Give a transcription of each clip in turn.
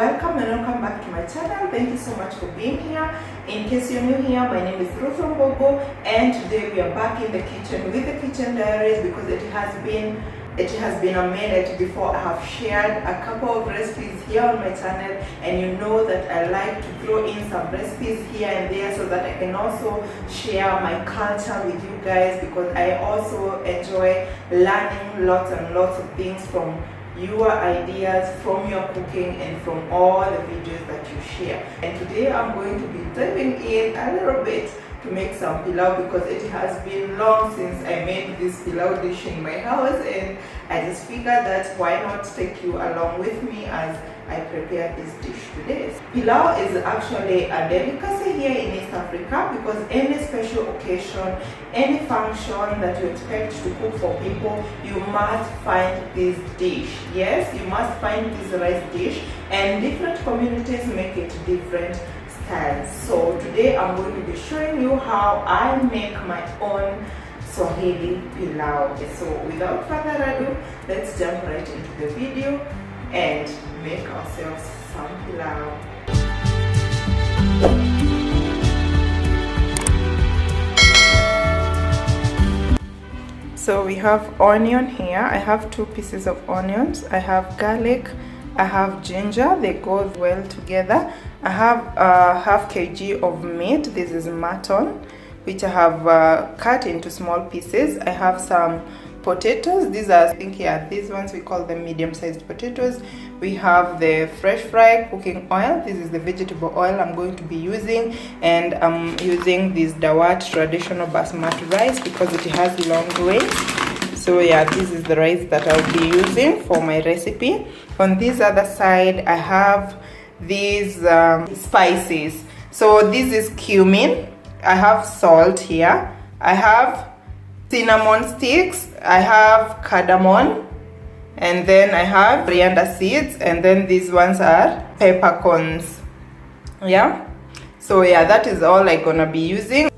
welcome and welcome back to my channel. Thank you so much for being here. In case you're new here, my name is Ruth Mbogo, and today we are back in the kitchen with the kitchen diaries because it has been a minute before I have shared a couple of recipes here on my channel, and you know that I like to throw in some recipes here and there so that I can also share my culture with you guys, because I also enjoy learning lots and lots of things from your ideas, from your cooking, and from all the videos that you share. And today I'm going to be diving in a little bit to make some pilau, because it has been long since I made this pilau dish in my house, and I just figured that why not take you along with me as I prepare this dish today. Pilau is actually a delicacy here in East Africa, because any special occasion, any function that you expect to cook for people, you must find this dish. Yes, you must find this rice dish, and different communities make it different styles. So today I'm going to be showing you how I make my own Swahili Pilau. So without further ado, let's jump right into the video and make ourselves some pilau. So we have onion here. I have 2 pieces of onions. I have garlic. I have ginger. They go well together. I have half kg of meat. This is mutton, which I have cut into small pieces. I have some potatoes. These are, I think, these ones we call them medium-sized potatoes. We have the fresh fry cooking oil. This is the vegetable oil I'm going to be using, and I'm using this Dawat traditional basmati rice because it has long grains. So yeah, this is the rice that I'll be using for my recipe. On this other side, I have these spices. So this is cumin. I have salt here. I have cinnamon sticks. I have cardamom, and then I have coriander seeds, and then these ones are peppercorns. Yeah, so yeah, that is all I'm gonna be using.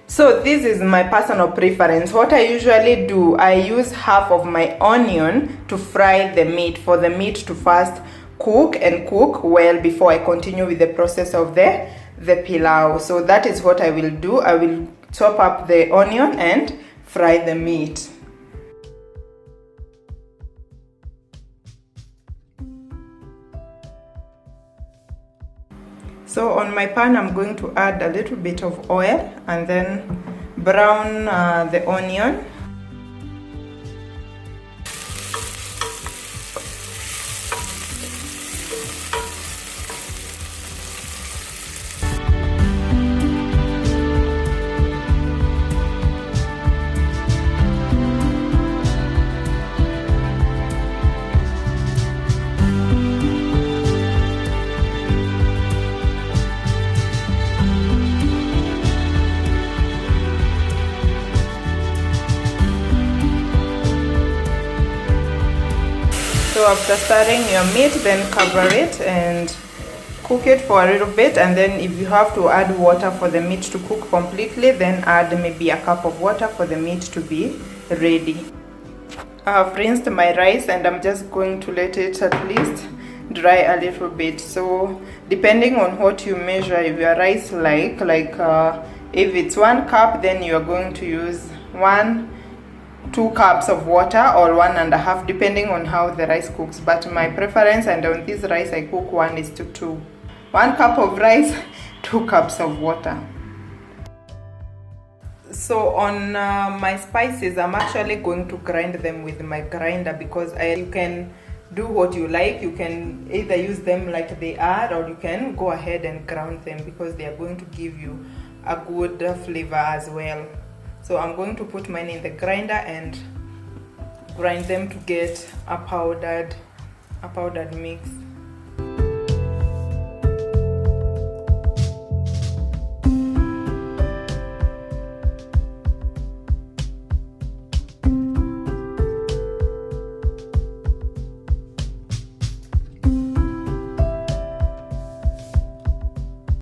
So this is my personal preference. What I usually do, I use half of my onion to fry the meat, for the meat to first cook and cook well before I continue with the process of the pilau. So that is what I will do. I will chop up the onion and fry the meat. So on my pan, I'm going to add a little bit of oil and then brown the onion. So after stirring your meat, then cover it and cook it for a little bit, and then if you have to add water for the meat to cook completely, then add maybe a cup of water for the meat to be ready. I have rinsed my rice and I'm just going to let it at least dry a little bit. So depending on what you measure, if your rice if it's 1 cup, then you are going to use 2 cups of water, or 1.5, depending on how the rice cooks. But my preference, and on this rice I cook 1:2. 1 cup of rice, 2 cups of water. So on my spices, I'm actually going to grind them with my grinder, because you can do what you like. You can either use them like they are, or you can go ahead and ground them, because they are going to give you a good flavor as well. So I'm going to put mine in the grinder and grind them to get a powdered mix.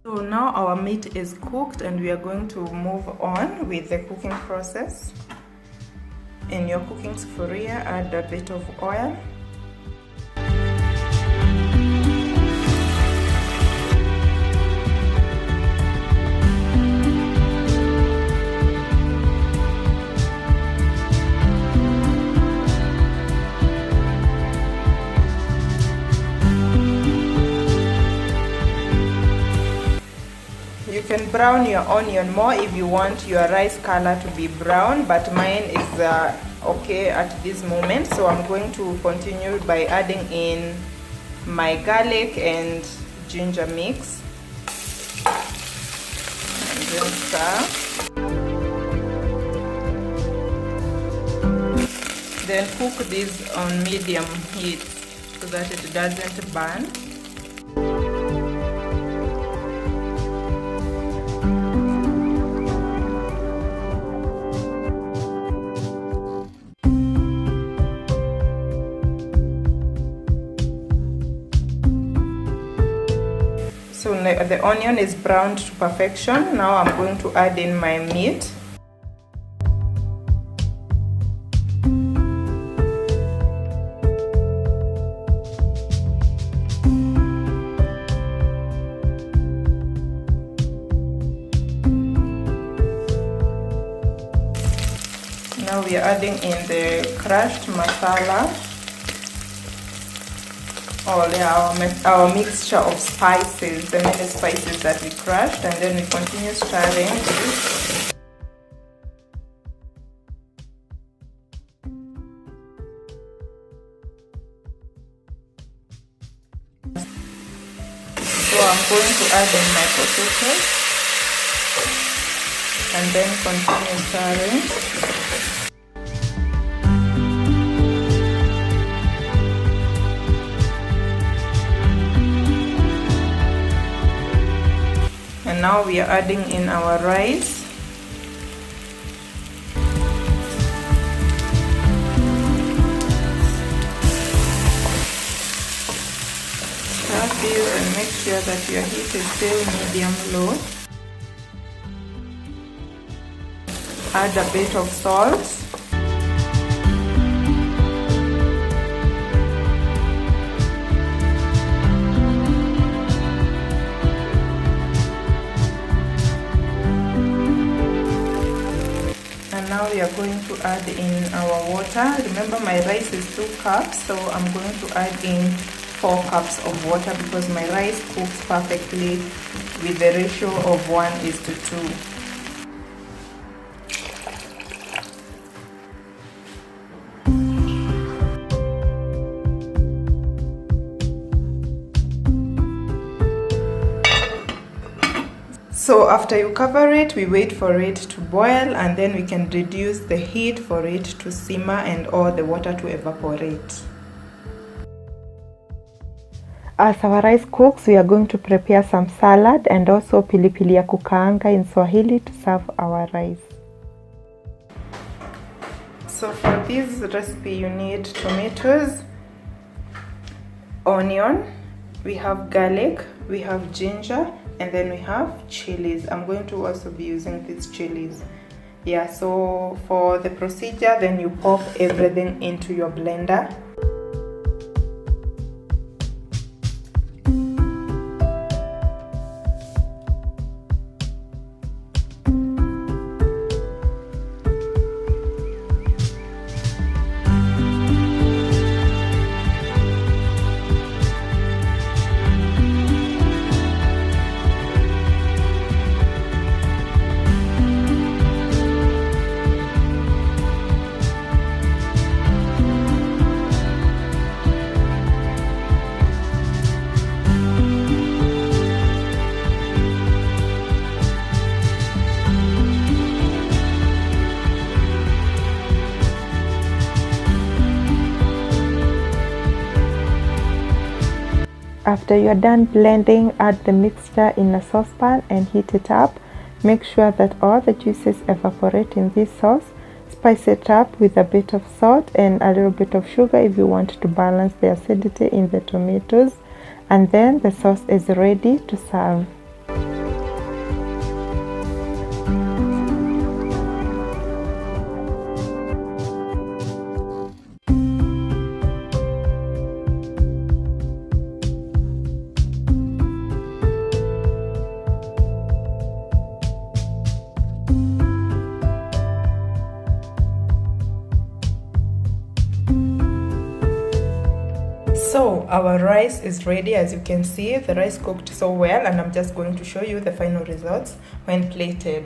So now our meat is cooked, and we are going to move on with the cooking process. In your cooking sufuria, add a bit of oil. can brown your onion more if you want your rice color to be brown, but mine is okay at this moment. So I'm going to continue by adding in my garlic and ginger mix, and then stir. Then cook this on medium heat so that it doesn't burn. So the onion is browned to perfection. Now I'm going to add in my meat. Now we are adding in the crushed masala, or our mixture of spices, the many spices that we crushed, and then we continue stirring this. So I'm going to add in my potatoes and then continue stirring. And now we are adding in our rice. Stir this and make sure that your heat is still medium-low. Add a bit of salt. Now we are going to add in our water. Remember, my rice is 2 cups, so I'm going to add in 4 cups of water because my rice cooks perfectly with the ratio of 1:2. So after you cover it, we wait for it to boil, and then we can reduce the heat for it to simmer and all the water to evaporate. As our rice cooks, we are going to prepare some salad and also pilipili ya kukaanga in Swahili to serve our rice. So for this recipe you need tomatoes, onion, we have garlic, we have ginger, and then we have chilies. I'm going to also be using these chilies. Yeah, so for the procedure, then you pop everything into your blender. After you're done blending, add the mixture in a saucepan and heat it up. Make sure that all the juices evaporate in this sauce. Spice it up with a bit of salt and a little bit of sugar if you want to balance the acidity in the tomatoes. And then the sauce is ready to serve. So our rice is ready. As you can see, the rice cooked so well, and I'm just going to show you the final results when plated.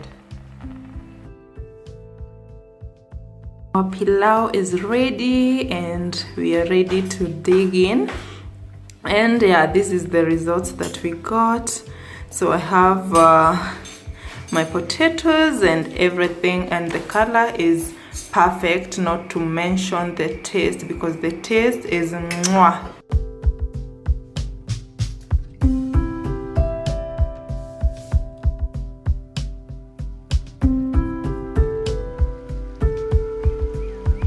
Our pilau is ready and we are ready to dig in. And yeah, this is the results that we got. So I have my potatoes and everything, and the color is perfect, not to mention the taste, because the taste is mwah.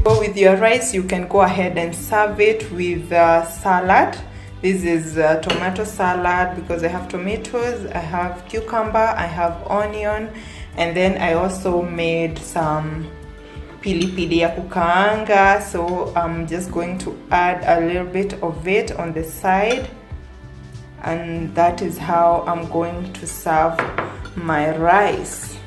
So with your rice, you can go ahead and serve it with salad. This is tomato salad, because I have tomatoes, I have cucumber, I have onion, and then I also made some pilipili ya kukaanga. So I'm just going to add a little bit of it on the side, and that is how I'm going to serve my rice.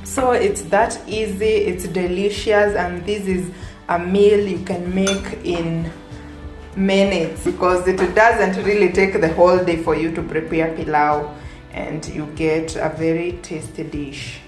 So it's that easy, it's delicious, and this is a meal you can make in minutes, because it doesn't really take the whole day for you to prepare pilau, and you get a very tasty dish.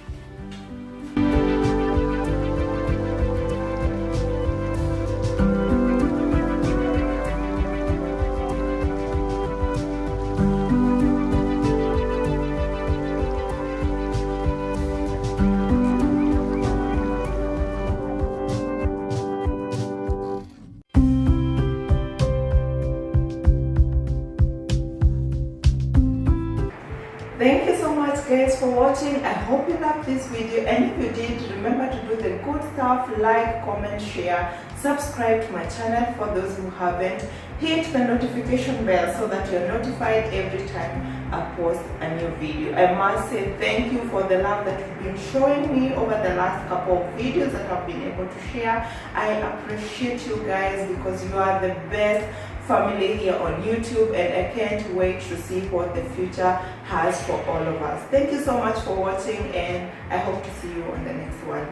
Thank you so much guys for watching. I hope you loved this video, and if you did, remember to do the good stuff: like, comment, share, subscribe to my channel for those who haven't, hit the notification bell so that you're notified every time I post a new video. I must say thank you for the love that you've been showing me over the last couple of videos that I've been able to share. I appreciate you guys, because you are the best family here on YouTube, and I can't wait to see what the future has for all of us. Thank you so much for watching, and I hope to see you on the next one.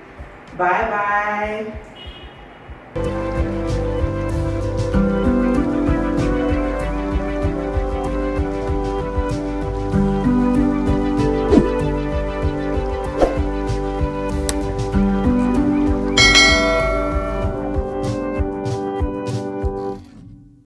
Bye bye.